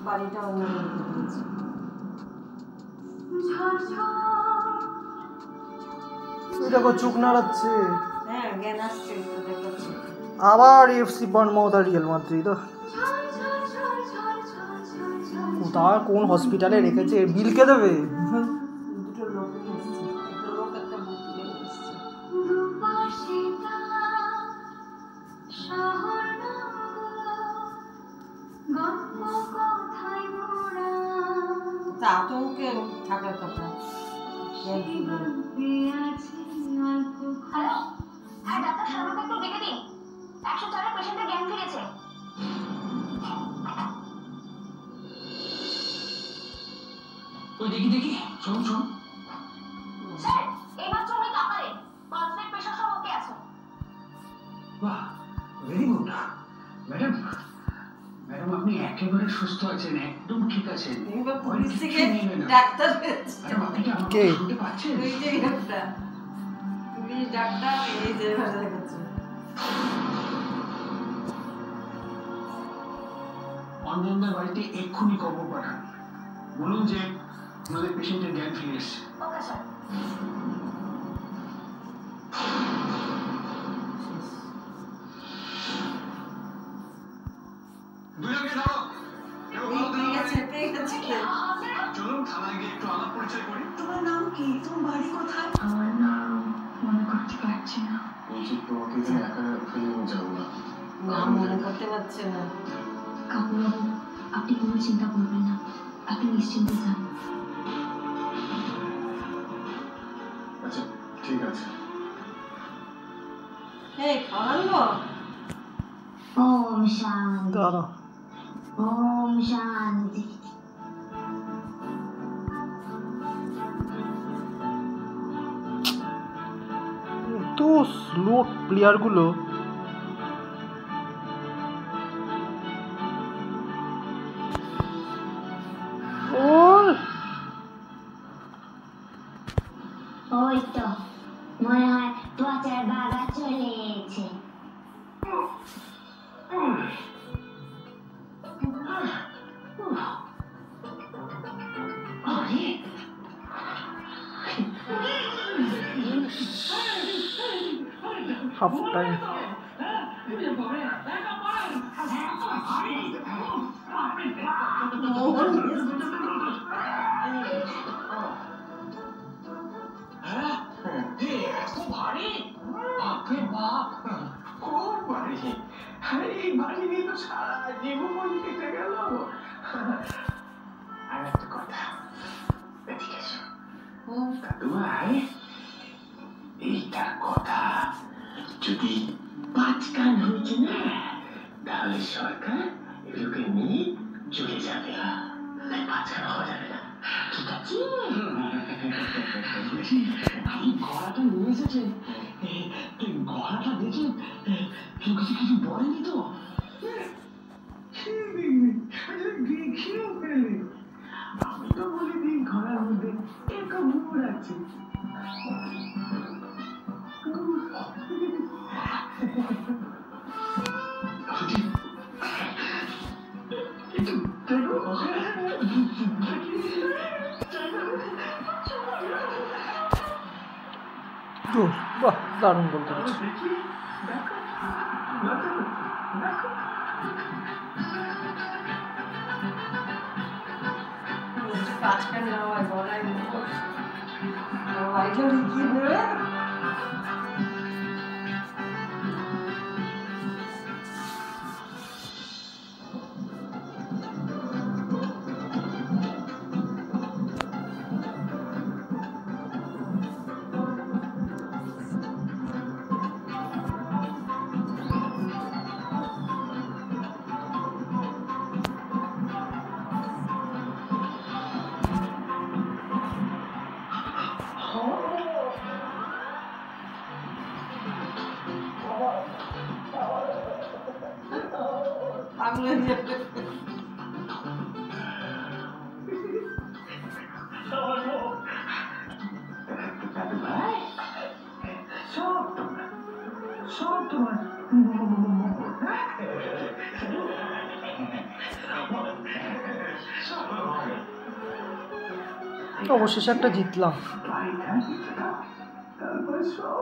বাড়িটা অন্য দিয়েছে। দেখো চোখ নাড়াচ্ছে। হ্যাঁ জ্ঞান আসছে তো দেখাচ্ছে। আবার এফসি বর্নমাউথ আর রিয়াল মাদ্রিদ। কোথায় কোন হসপিটালে রেখেছে? বিল কে দেবে? দুটো লোক এসেছে, একটা লোক একটা বুক নিয়ে এসেছে। আতঙ্কে থাকার কথা। হ্যাঁ ডাক্তার সাহেবকে একটু ডেকে দিন। 104 পেশেন্টের জ্ঞান ফিরেছে। ওই দেখি শোন স্যার এইমাত্র উনি কাঁপালেন, পালসের প্রেশার সব ওকে আছে। বাহ ভেরি গুড ম্যাডাম আপনি একেবারে সুস্থ আছেন, একদম ঠিক আছেন। এবার পুলিশ থেকে ডাক্তার ম্যাডাম আপনি কি আমাকে কে? শুনতে পাচ্ছেন? ওই যে একটা পুলিশ ডাক্তার এই যে ভাষা দেখাচ্ছে। অঞ্জনদার বাড়িতে এক্ষুনি খবর পাঠান, বলুন যে আমাদের পেশেন্টের জ্ঞান ফিরে এসেছে। Okay sir. দুজনকে দাও, কেউ ভালো পেয়ে গেছে চলুন থানায় গিয়ে একটু আলাপ পরিচয় করি। তোমার নাম কি? তোমার বাড়ি কোথায়? আমার নাম মনে করতে পারছি না। বলছি তোমাকে এখানে একা ফেলে আমি যাবো না। নাম মনে করতে পারছে না। কাকুবাবু আপনি কোনো চিন্তা করবেন না, আপনি নিশ্চিন্তে যান। আচ্ছা ঠিক আছে। এই খাওয়ানো ওম শান্তি দাঁড়া ওম শান্তি। এত স্লো প্লেয়ারগুলো। ওই তো মনে হয় ত্বচার বাগা চলে এসেছে। Half time. এই বাড়ি নিয়ে তো সারা জীবন কেটে গেল। আর একটা কথা, এদিকে এসো। দাদুভাই এইটার কথা যদি 5 কান হয়েছে না, তাহলে সরকার এগুলোকে নিয়ে চলে যাবে। 5 কান হওয়া যাবে না, ঠিক আছে? এই গলাটা নিয়ে এসেছে, তুই গলাটা দেখে কেউ কিছু বলেনি তো? আমি তো বলে দিই ঘোড়ার মধ্যে এক গুড় আছে। বাহ দারুণ বলতে পারছি। পাঁচটা নেওয়া গলায় ওয়াইটা লিখিয়ে দেবে। অবশেষে একটা জিতলাম। বাড়িটা জিতে দাও, তারপরে সব